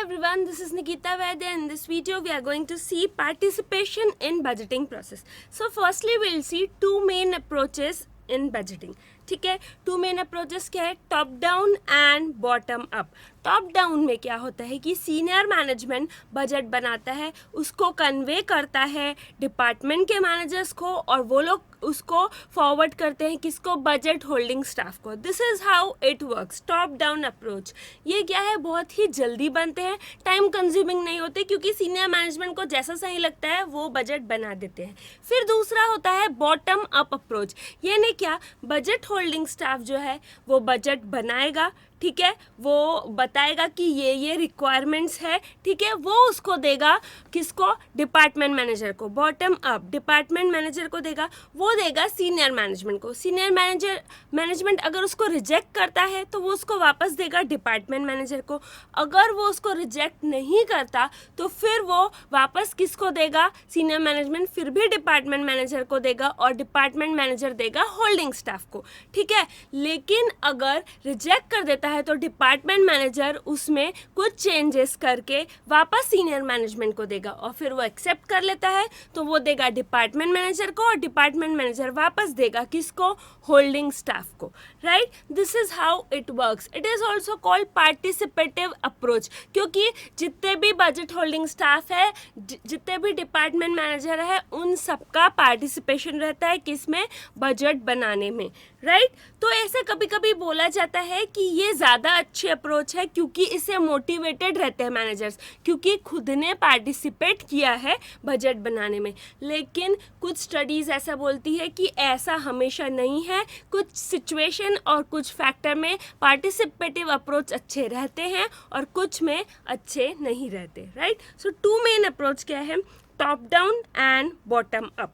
Hi everyone, this is Nikita Vaidya. In this video, we are going to see participation in budgeting process. So firstly, we'll see two main approaches in budgeting. ठीक है, to main approaches क्या है, top down and bottom up. Top down में क्या होता है कि senior management budget बनाता है, उसको कन्वे करता है डिपार्टमेंट के मैनेजर्स को और वो लोग उसको फॉरवर्ड करते हैं किसको, बजट होल्डिंग स्टाफ को. This is how it works, top down approach. ये क्या है, बहुत ही जल्दी बनते हैं, टाइम कंज्यूमिंग नहीं होते क्योंकि सीनियर मैनेजमेंट को जैसा सही लगता है वो बजट बना देते हैं. फिर दूसरा होता है बॉटम अप अप्रोच. ये नहीं क्या, बजट होल्डिंग स्टाफ जो है वो बजट बनाएगा, ठीक है, वो बताएगा कि ये रिक्वायरमेंट्स है, ठीक है, वो उसको देगा किसको, डिपार्टमेंट मैनेजर को. बॉटम अप डिपार्टमेंट मैनेजर को देगा, वो देगा सीनियर मैनेजमेंट को. सीनियर मैनेजमेंट अगर उसको रिजेक्ट करता है तो वो उसको वापस देगा डिपार्टमेंट मैनेजर को. अगर वो उसको रिजेक्ट नहीं करता तो फिर वो वापस किसको देगा, सीनियर मैनेजमेंट फिर भी डिपार्टमेंट मैनेजर को देगा और डिपार्टमेंट मैनेजर देगा होल्डिंग स्टाफ को. ठीक है, लेकिन अगर रिजेक्ट कर देता है तो डिपार्टमेंट मैनेजर उसमें कुछ चेंजेस करके वापस सीनियर मैनेजमेंट को देगा और फिर वो एक्सेप्ट कर लेता है तो वो देगा डिपार्टमेंट मैनेजर को और डिपार्टमेंट मैनेजर वापस देगा किसको, होल्डिंग स्टाफ को. Right, this is how it works. It is also called participative approach क्योंकि जितने भी बजट होल्डिंग स्टाफ है, जितने भी डिपार्टमेंट मैनेजर है, उन सबका पार्टिसिपेशन रहता है किसमें, बजट बनाने में. राइट, तो ऐसे कभी कभी बोला जाता है कि ये ज़्यादा अच्छी अप्रोच है क्योंकि इससे मोटिवेटेड रहते हैं मैनेजर्स क्योंकि खुद ने पार्टिसिपेट किया है बजट बनाने में. लेकिन कुछ स्टडीज़ ऐसा बोलती है कि ऐसा हमेशा नहीं है. कुछ सिचुएशन और कुछ फैक्टर में पार्टिसिपेटिव अप्रोच अच्छे रहते हैं और कुछ में अच्छे नहीं रहते. Right, so two main approach क्या है, top down and bottom up.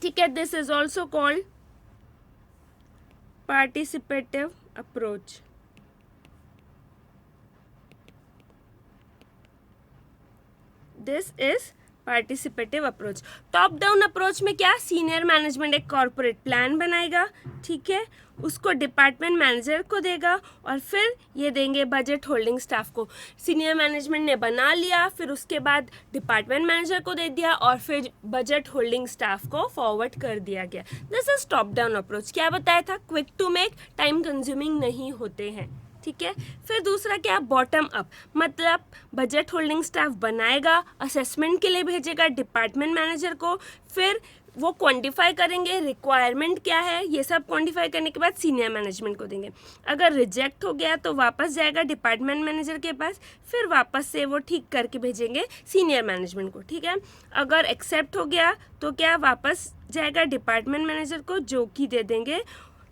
ठीक है, this is also called participative approach. This is participative approach. Top down approach में क्या, सीनियर मैनेजमेंट एक कॉर्पोरेट प्लान बनाएगा, ठीक है, उसको डिपार्टमेंट मैनेजर को देगा और फिर ये देंगे बजट होल्डिंग स्टाफ को. सीनियर मैनेजमेंट ने बना लिया, फिर उसके बाद डिपार्टमेंट मैनेजर को दे दिया और फिर बजट होल्डिंग स्टाफ को फॉरवर्ड कर दिया गया. This is top down approach. क्या बताया था, quick to make, time consuming नहीं होते हैं. ठीक है, फिर दूसरा क्या, बॉटम अप, मतलब बजट होल्डिंग स्टाफ बनाएगा, असेसमेंट के लिए भेजेगा डिपार्टमेंट मैनेजर को, फिर वो क्वांटिफाई करेंगे रिक्वायरमेंट क्या है, ये सब क्वांटिफाई करने के बाद सीनियर मैनेजमेंट को देंगे. अगर रिजेक्ट हो गया तो वापस जाएगा डिपार्टमेंट मैनेजर के पास, फिर वापस से वो ठीक करके भेजेंगे सीनियर मैनेजमेंट को. ठीक है, अगर एक्सेप्ट हो गया तो क्या, वापस जाएगा डिपार्टमेंट मैनेजर को जो कि दे देंगे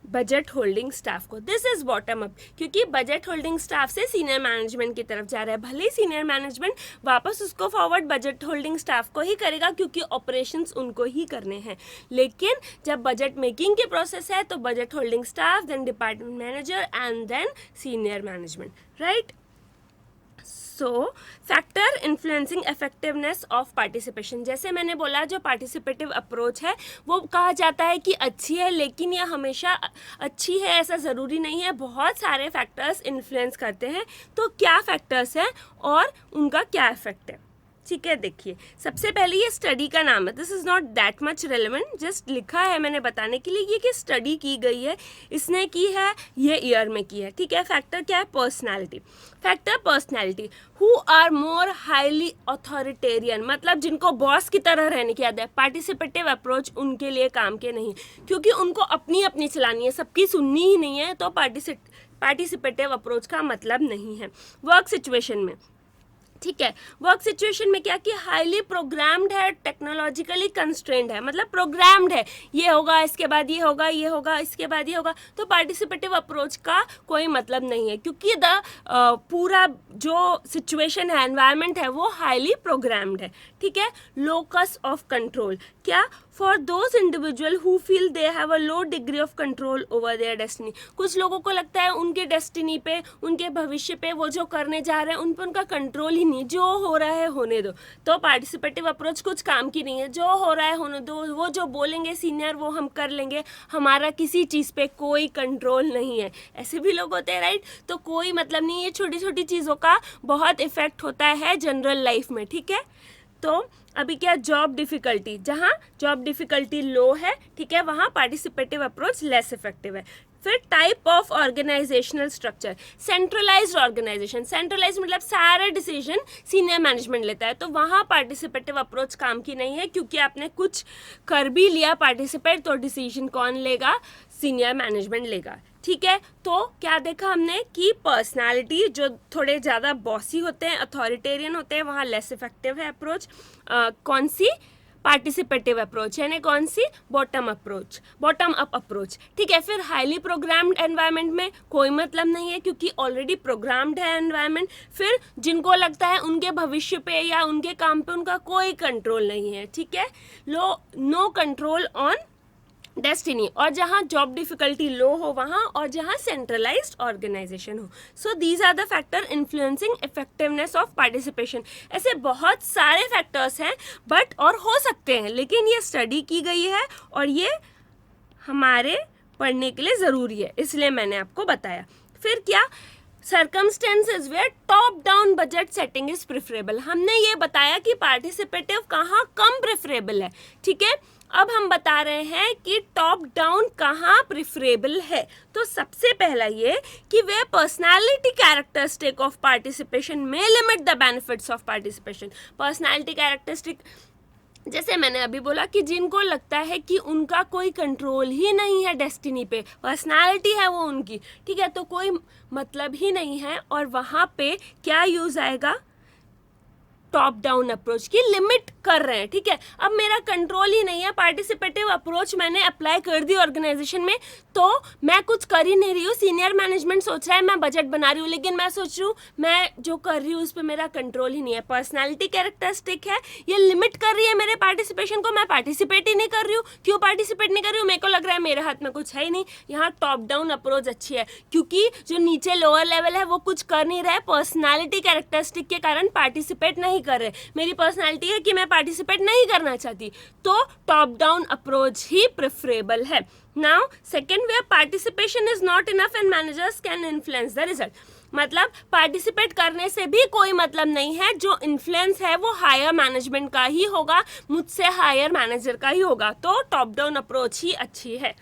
बजट होल्डिंग स्टाफ को. दिस इज बॉटम अप क्योंकि बजट होल्डिंग स्टाफ से सीनियर मैनेजमेंट की तरफ जा रहा है. भले ही सीनियर मैनेजमेंट वापस उसको फॉरवर्ड बजट होल्डिंग स्टाफ को ही करेगा क्योंकि ऑपरेशंस उनको ही करने हैं, लेकिन जब बजट मेकिंग के प्रोसेस है तो budget holding staff, then department manager and then senior management. Right, so factor influencing effectiveness of participation. जैसे मैंने बोला, जो पार्टिसिपेटिव अप्रोच है वो कहा जाता है कि अच्छी है, लेकिन यह हमेशा अच्छी है ऐसा ज़रूरी नहीं है. बहुत सारे फैक्टर्स इन्फ्लुएंस करते हैं. तो क्या फैक्टर्स हैं और उनका क्या इफेक्ट है, ठीक है, देखिए. सबसे पहले ये स्टडी का नाम है, this is not that much relevant, just लिखा है मैंने बताने के लिए ये कि स्टडी की गई है, इसने की है, ये ईयर में की है. ठीक है, फैक्टर क्या है, personality. Factor personality, who are more highly authoritarian, मतलब जिनको बॉस की तरह रहने की आदत है. पार्टिसिपेटिव अप्रोच उनके लिए काम के नहीं क्योंकि उनको अपनी अपनी चलानी है, सबकी सुननी ही नहीं है, तो पार्टिसिपेटिव अप्रोच का मतलब नहीं है. वर्क सिचुएशन में, ठीक है, वर्क सिचुएशन में क्या कि हाईली प्रोग्राम्ड है, टेक्नोलॉजिकली कंस्ट्रेंड है, मतलब प्रोग्राम्ड है, ये होगा इसके बाद ये होगा, ये होगा इसके बाद ये होगा. तो पार्टिसिपेटिव अप्रोच का कोई मतलब नहीं है क्योंकि पूरा जो सिचुएशन है, एनवायरनमेंट है, वो हाईली प्रोग्राम्ड है. ठीक है, लोकस ऑफ कंट्रोल, क्या, for those individual who feel they have a low degree of control over their destiny. कुछ लोगों को लगता है उनके डेस्टिनी पे, उनके भविष्य पे, वो जो करने जा रहे हैं उन पर उनका कंट्रोल ही नहीं, जो हो रहा है होने दो। तो पार्टिसिपेटिव अप्रोच कुछ काम की नहीं है, जो हो रहा है होने दो, वो जो बोलेंगे सीनियर वो हम कर लेंगे, हमारा किसी चीज़ पे कोई कंट्रोल नहीं है। ऐसे भी लोग होते हैं, राइट? तो कोई मतलब नहीं, ये छोटी छोटी चीज़ों का बहुत इफेक्ट होता है जनरल लाइफ में, ठीक है? तो अभी क्या, जॉब डिफ़िकल्टी, जहाँ जॉब डिफ़िकल्टी लो है, ठीक है, वहाँ पार्टिसिपेटिव अप्रोच लेस इफेक्टिव है। फिर type of organizational structure, centralized organization, centralize मतलब सारे डिसीजन सीनियर मैनेजमेंट लेता है, तो वहाँ पार्टिसिपेटिव अप्रोच काम की नहीं है, क्योंकि आपने कुछ कर भी लिया पार्टिसिपेट, तो डिसीजन कौन लेगा? सीनियर मैनेजमेंट लेगा, ठीक है? तो क्या देखा हमने कि पर्सनालिटी जो थोड़े ज़्यादा बॉसी होते हैं, अथॉरिटेरियन होते हैं, वहाँ लेस इफेक्टिव है अप्रोच। कौन सी? पार्टिसिपेटिव अप्रोच, यानी कौन सी? बॉटम अप अप्रोच, ठीक है? फिर हाईली प्रोग्राम्ड एनवायरनमेंट में कोई मतलब नहीं है, क्योंकि ऑलरेडी प्रोग्राम्ड है एनवायरनमेंट। फिर जिनको लगता है उनके भविष्य पे या उनके काम पे उनका कोई कंट्रोल नहीं है, ठीक है? नो कंट्रोल ऑन डेस्टिनी, और जहाँ जॉब डिफिकल्टी लो हो वहाँ, और जहाँ सेंट्रलाइज्ड ऑर्गेनाइजेशन हो। So these are the factor influencing effectiveness of participation. ऐसे बहुत सारे फैक्टर्स हैं, बट और हो सकते हैं, लेकिन ये स्टडी की गई है और ये हमारे पढ़ने के लिए ज़रूरी है, इसलिए मैंने आपको बताया। फिर क्या, circumstances where top down budget setting is preferable. हमने ये बताया कि पार्टिसिपेटिव कहाँ कम प्रेफरेबल है, ठीक है? अब हम बता रहे हैं कि टॉप डाउन कहाँ प्रेफरेबल है। तो सबसे पहला ये कि वे पर्सनालिटी कैरेक्टरिस्टिक ऑफ पार्टिसिपेशन में limit the benefits of participation. Personality characteristic, जैसे मैंने अभी बोला कि जिनको लगता है कि उनका कोई कंट्रोल ही नहीं है डेस्टिनी पे, पर्सनालिटी है वो उनकी, ठीक है, तो कोई मतलब ही नहीं है, और वहाँ पे क्या यूज़ आएगा? टॉप डाउन अप्रोच की लिमिट कर रहे हैं, ठीक है? अब मेरा कंट्रोल ही नहीं है, पार्टिसिपेटिव अप्रोच मैंने अप्लाई कर दी ऑर्गेनाइजेशन में, तो मैं कुछ कर ही नहीं रही हूँ। सीनियर मैनेजमेंट सोच रहा है मैं बजट बना रही हूँ, लेकिन मैं सोच रही हूँ मैं जो कर रही हूँ उस पर मेरा कंट्रोल ही नहीं है। पर्सनैलिटी कैरेक्टरिस्टिक है, ये लिमिट कर रही है मेरे पार्टिसिपेशन को, मैं पार्टिसिपेट ही नहीं कर रही हूँ। क्यों पार्टिसिपेट नहीं कर रही हूँ? मेरे को लग रहा है मेरे हाथ में कुछ है ही नहीं। यहाँ टॉप डाउन अप्रोच अच्छी है, क्योंकि जो नीचे लोअर लेवल है वो कुछ कर नहीं रहा है, पर्सनैलिटी कैरेक्टरिस्टिक के कारण पार्टिसिपेट नहीं कर रहे। मेरी पर्सनैलिटी है कि मैं पार्टिसिपेट नहीं करना चाहती, तो टॉप डाउन अप्रोच ही प्रेफरेबल है। Now second, where participation is not enough and managers can influence the result. मतलब पार्टिसिपेट करने से भी कोई मतलब नहीं है, जो इन्फ्लुएंस है वो हायर मैनेजमेंट का ही होगा, मुझसे हायर मैनेजर का ही होगा, तो टॉप डाउन अप्रोच ही अच्छी है।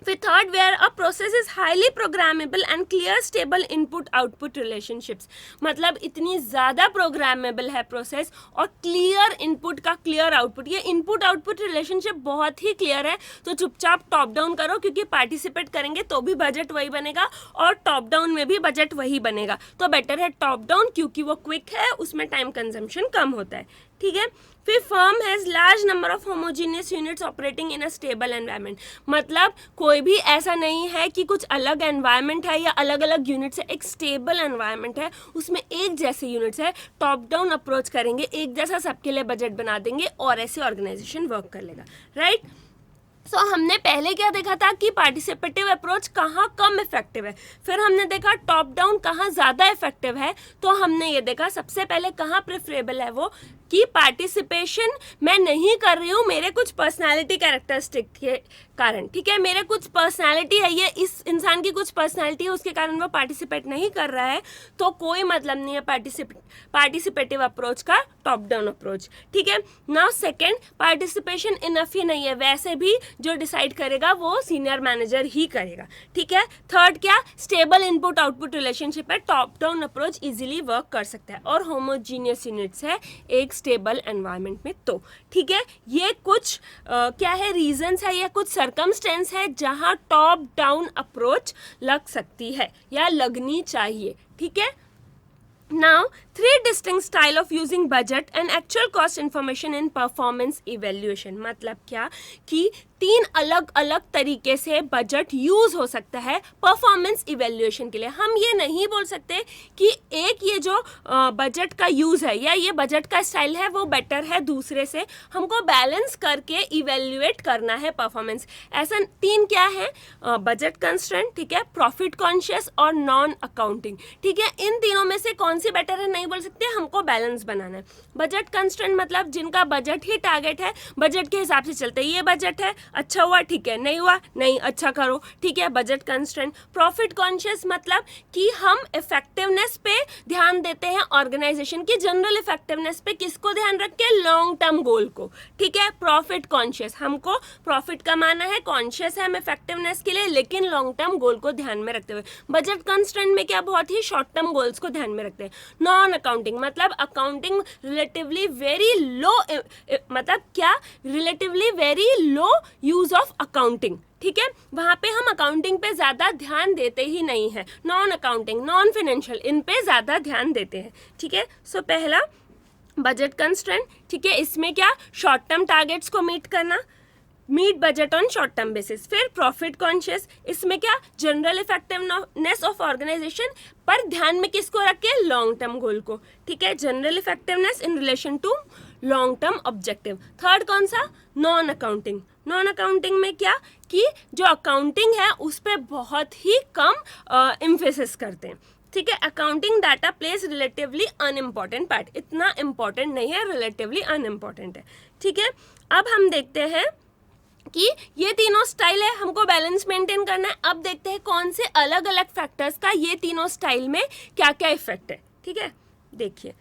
फिर third, where a process is highly programmable and clear stable input output relationships. मतलब इतनी ज़्यादा प्रोग्रामेबल है प्रोसेस, और क्लियर इनपुट का क्लियर आउटपुट, ये इनपुट आउटपुट रिलेशनशिप बहुत ही क्लियर है। तो चुपचाप टॉप डाउन करो, क्योंकि पार्टिसिपेट करेंगे तो भी बजट वही बनेगा, और टॉप डाउन में भी बजट वही बनेगा, तो बेटर है टॉप डाउन, क्योंकि वो क्विक है, उसमें टाइम कंजम्पशन कम होता है, ठीक है? फिर firm has large number of homogeneous units operating in a stable environment. मतलब कोई भी ऐसा नहीं है कि कुछ अलग एनवायरनमेंट है या अलग अलग यूनिट्स है, एक स्टेबल एनवायरनमेंट है, उसमें एक जैसे यूनिट्स है। टॉप डाउन अप्रोच करेंगे, एक जैसा सबके लिए बजट बना देंगे, और ऐसे ऑर्गेनाइजेशन वर्क कर लेगा, राइट? सो हमने पहले क्या देखा था कि पार्टिसिपेटिव अप्रोच कहाँ कम इफेक्टिव है, फिर हमने देखा टॉप डाउन कहाँ ज़्यादा इफेक्टिव है। तो हमने ये देखा सबसे पहले कहाँ प्रेफरेबल है वो, कि पार्टिसिपेशन मैं नहीं कर रही हूँ मेरे कुछ पर्सनालिटी कैरेक्टरिस्टिक के कारण, ठीक है? मेरे कुछ पर्सनालिटी है, ये इस इंसान की कुछ पर्सनालिटी है, उसके कारण वो पार्टिसिपेट नहीं कर रहा है, तो कोई मतलब नहीं है पार्टिसिपेटिव अप्रोच का, टॉप डाउन अप्रोच, ठीक है? नाउ सेकेंड, पार्टिसिपेशन इनफ ही नहीं है, वैसे भी जो डिसाइड करेगा वो सीनियर मैनेजर ही करेगा, ठीक है? थर्ड क्या, स्टेबल इनपुट आउटपुट रिलेशनशिप है, top down approach easily work कर सकता है, और होमोजीनियस यूनिट्स है एक स्टेबल एनवायरनमेंट में, तो ठीक है? ये कुछ क्या है, रीजंस है या कुछ सर्कमस्टेंस है जहां टॉप डाउन अप्रोच लग सकती है या लगनी चाहिए, ठीक है? Now, 3 distinct style of using budget and actual cost information in performance evaluation। मतलब क्या कि 3 अलग अलग तरीके से बजट यूज़ हो सकता है परफॉर्मेंस इवेल्यूएशन के लिए। हम ये नहीं बोल सकते कि एक ये जो बजट का यूज़ है या ये बजट का स्टाइल है वो बेटर है दूसरे से, हमको बैलेंस करके इवेल्यूएट करना है परफॉर्मेंस। ऐसा 3 क्या है, बजट कंस्ट्रेंट, ठीक है, प्रॉफिट कॉन्शियस और नॉन अकाउंटिंग, ठीक है? इन तीनों में से कौन सी बेटर है नहीं नहीं बोल सकते, हमको बैलेंस बनाना है। बजट कंस्ट्रेंट मतलब जिनका बजट ही टारगेट है, बजट के हिसाब से चलते हैं। ये बजट है, अच्छा हुआ ठीक है, नहीं हुआ नहीं, अच्छा करो ठीक है, बजट कंस्ट्रेंट। प्रॉफिट कॉन्शियस मतलब कि हम इफेक्टिवनेस पे ध्यान देते हैं, ऑर्गेनाइजेशन की जनरल इफेक्टिवनेस पे, किसको ध्यान रख के, लॉन्ग टर्म गोल को, ठीक है। प्रॉफिट कॉन्शियस, हमको प्रॉफिट कमाना है, कॉन्शियस है हम इफेक्टिवनेस के लिए, लेकिन लॉन्ग टर्म गोल को ध्यान में रखते हुए। बजट कंस्ट्रेंट में क्या, बहुत ही शॉर्ट टर्म गोल्स को ध्यान में रखते हैं। नॉन अकाउंटिंग मतलब अकाउंटिंग रिलेटिवली वेरी लो, मतलब क्या, relatively very low use of accounting, ठीक है, वहाँ पे हम अकाउंटिंग पे ज़्यादा ध्यान देते ही नहीं है। नॉन अकाउंटिंग, नॉन फाइनेंशियल, इन पे ज़्यादा ध्यान देते हैं, ठीक है। सो पहला बजट कंस्ट्रेंट, ठीक है, इसमें क्या, शॉर्ट टर्म टारगेट्स को मीट करना, meet budget on short term basis. फिर प्रॉफिट कॉन्शियस, इसमें क्या, जनरल इफेक्टिवनेस ऑफ ऑर्गेनाइजेशन पर ध्यान में किसको रख के, लॉन्ग टर्म गोल को, ठीक है, general effectiveness in relation to long term objective. Third कौन सा, नॉन अकाउंटिंग। नॉन अकाउंटिंग में क्या, कि जो अकाउंटिंग है उस पर बहुत ही कम एम्फेसिस करते हैं, ठीक है। Accounting data place relatively unimportant part, इतना इम्पॉर्टेंट नहीं है, रिलेटिवली अनइम्पॉर्टेंट है, ठीक है। अब हम देखते हैं कि ये तीनों स्टाइल है, हमको बैलेंस मेंटेन करना है। अब देखते हैं कौन से अलग अलग फैक्टर्स का ये तीनों स्टाइल में क्या क्या इफेक्ट है, ठीक है। देखिए,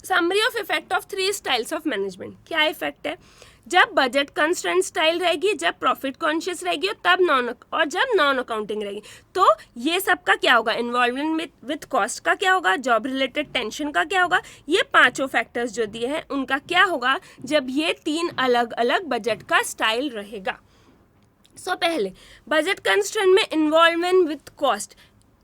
summary of effect of 3 styles of management. क्या इफेक्ट है, जब बजट कंस्ट्रेंट स्टाइल रहेगी, जब प्रॉफिट कॉन्शियस रहेगी, तब और जब नॉन अकाउंटिंग रहेगी, तो ये सब का क्या होगा, इन्वॉल्वमेंट विथ कॉस्ट का क्या होगा, जॉब रिलेटेड टेंशन का क्या होगा, ये 5 फैक्टर्स जो दिए हैं उनका क्या होगा जब ये 3 अलग अलग बजट का स्टाइल रहेगा। सो पहले बजट कंस्ट्रेंट में involvement with cost,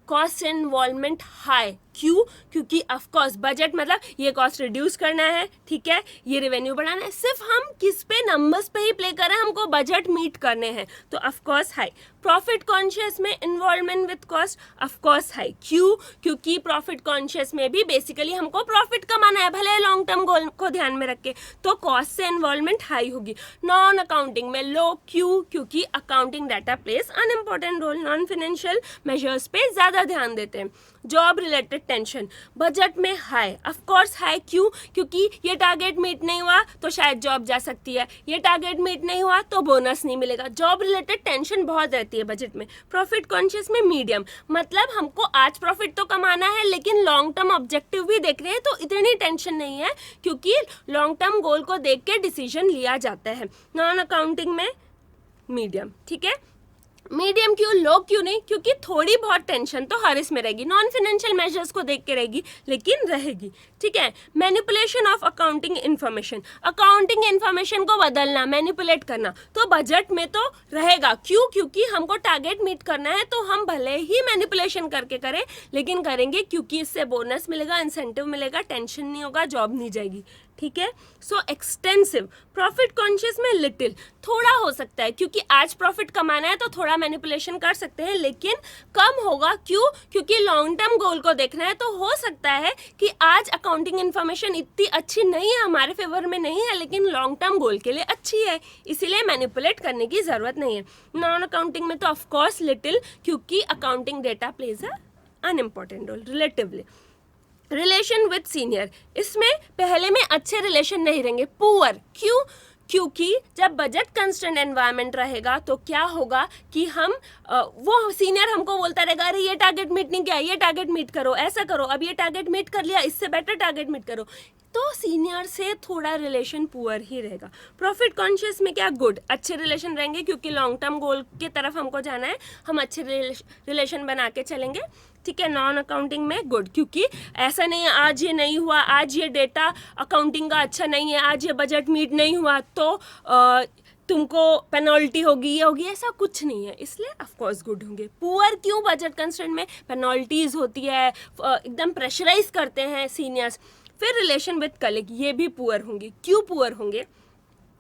cost involvement high, क्यों, क्योंकि ऑफकोर्स बजट मतलब ये कॉस्ट रिड्यूस करना है, ठीक है, ये रेवेन्यू बढ़ाना है, सिर्फ हम किस पे, नंबर्स पे ही प्ले कर रहे हैं, हमको बजट मीट करने हैं, तो ऑफकोर्स हाई। प्रॉफिट कॉन्शियस में involvement with cost, of course high, क्यों, क्योंकि प्रॉफिट कॉन्शियस में भी बेसिकली हमको प्रॉफिट कमाना है, भले लॉन्ग टर्म गोल को ध्यान में रख के, तो कॉस्ट से इन्वॉल्वमेंट हाई होगी। नॉन अकाउंटिंग में लो, क्यों, क्योंकि accounting data place unimportant role, non financial measures पे ज़्यादा ध्यान देते हैं। जॉब रिलेटेड टेंशन, बजट में हाई, ऑफकोर्स हाई, क्यों, क्योंकि ये टारगेट मीट नहीं हुआ तो शायद जॉब जा सकती है, ये टारगेट मीट नहीं हुआ तो बोनस नहीं मिलेगा, जॉब रिलेटेड टेंशन बहुत रहती है बजट में। प्रॉफिट कॉन्शियस में मीडियम, मतलब हमको आज प्रॉफिट तो कमाना है लेकिन लॉन्ग टर्म ऑब्जेक्टिव भी देख रहे हैं, तो इतनी टेंशन नहीं है, क्योंकि लॉन्ग टर्म गोल को देख के डिसीजन लिया जाता है। नॉन अकाउंटिंग में मीडियम, ठीक है। मीडियम क्यों, लो क्यों नहीं, क्योंकि थोड़ी बहुत टेंशन तो हर इसमें रहेगी, नॉन फाइनेंशियल मेजर्स को देख के रहेगी लेकिन रहेगी, ठीक है। Manipulation of accounting information, accounting information को बदलना, मैनिपुलेट करना, तो बजट में तो रहेगा, क्यों, क्योंकि हमको टारगेट मीट करना है, तो हम भले ही मैनिपुलेशन करके करें लेकिन करेंगे, क्योंकि इससे बोनस मिलेगा, इंसेंटिव मिलेगा, टेंशन नहीं होगा, जॉब नहीं जाएगी, ठीक है। सो एक्सटेंसिव। प्रॉफिट कॉन्शियस में लिटिल, थोड़ा हो सकता है, क्योंकि आज प्रॉफिट कमाना है तो थोड़ा मैनिपुलेशन कर सकते हैं लेकिन कम होगा, क्यों, क्योंकि लॉन्ग टर्म गोल को देखना है, तो हो सकता है कि आज अकाउंटिंग इन्फॉर्मेशन इतनी अच्छी नहीं है, हमारे फेवर में नहीं है, लेकिन लॉन्ग टर्म गोल के लिए अच्छी है, इसीलिए मैनिपुलेट करने की ज़रूरत नहीं है। नॉन अकाउंटिंग में तो ऑफकोर्स लिटिल, क्योंकि accounting data plays a unimportant role relatively. Relation with senior, इसमें पहले में अच्छे रिलेशन नहीं रहेंगे, पुअर, क्यों, क्योंकि जब बजट कंस्ट्रेंट एनवायरनमेंट रहेगा तो क्या होगा कि हम वो सीनियर हमको बोलता रहेगा, अरे ये टारगेट मीट नहीं किया, ये टारगेट मीट करो, ऐसा करो, अब ये टारगेट मीट कर लिया, इससे बेटर टारगेट मीट करो, तो सीनियर से थोड़ा रिलेशन पुअर ही रहेगा। प्रॉफिट कॉन्शियस में क्या, गुड, अच्छे रिलेशन रहेंगे, क्योंकि लॉन्ग टर्म गोल की तरफ हमको जाना है, हम अच्छे रिलेशन बना के चलेंगे, ठीक है। नॉन अकाउंटिंग में गुड, क्योंकि ऐसा नहीं है आज ये नहीं हुआ, आज ये डेटा अकाउंटिंग का अच्छा नहीं है, आज ये बजट मीट नहीं हुआ तो तुमको पेनल्टी होगी, ये होगी, ऐसा कुछ नहीं है, इसलिए ऑफकोर्स गुड होंगे। पुअर क्यों, बजट कंस्ट्रेंट में पेनल्टीज होती है, एकदम प्रेशराइज करते हैं सीनियर्स। फिर रिलेशन विद कलीग, ये भी पुअर होंगे, क्यों पुअर होंगे,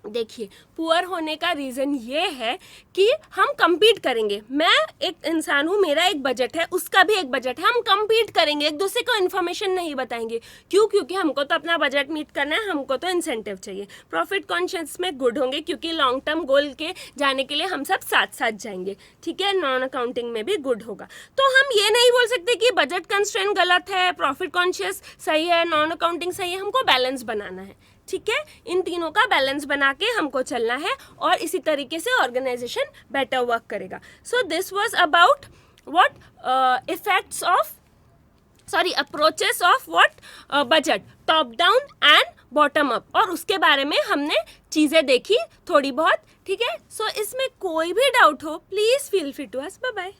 देखिए, पुअर होने का रीज़न ये है कि हम compete करेंगे। मैं एक इंसान हूँ, मेरा एक बजट है, उसका भी एक बजट है, हम compete करेंगे, एक दूसरे को इन्फॉर्मेशन नहीं बताएंगे। क्यों? क्योंकि हमको तो अपना बजट मीट करना है, हमको तो इंसेंटिव चाहिए। प्रॉफिट कॉन्शियस में गुड होंगे क्योंकि लॉन्ग टर्म गोल के जाने के लिए हम सब साथ साथ जाएंगे, ठीक है। नॉन अकाउंटिंग में भी गुड होगा। तो हम ये नहीं बोल सकते कि बजट कंस्ट्रेंट गलत है, प्रॉफिट कॉन्शियस सही है, नॉन अकाउंटिंग सही है। हमको बैलेंस बनाना है, ठीक है। इन तीनों का बैलेंस बना के हमको चलना है और इसी तरीके से ऑर्गेनाइजेशन बेटर वर्क करेगा। So this was about what effects of approaches of what budget, top down and bottom up, और उसके बारे में हमने चीज़ें देखी थोड़ी बहुत, ठीक है। सो इसमें कोई भी डाउट हो please feel free to ask. Bye bye.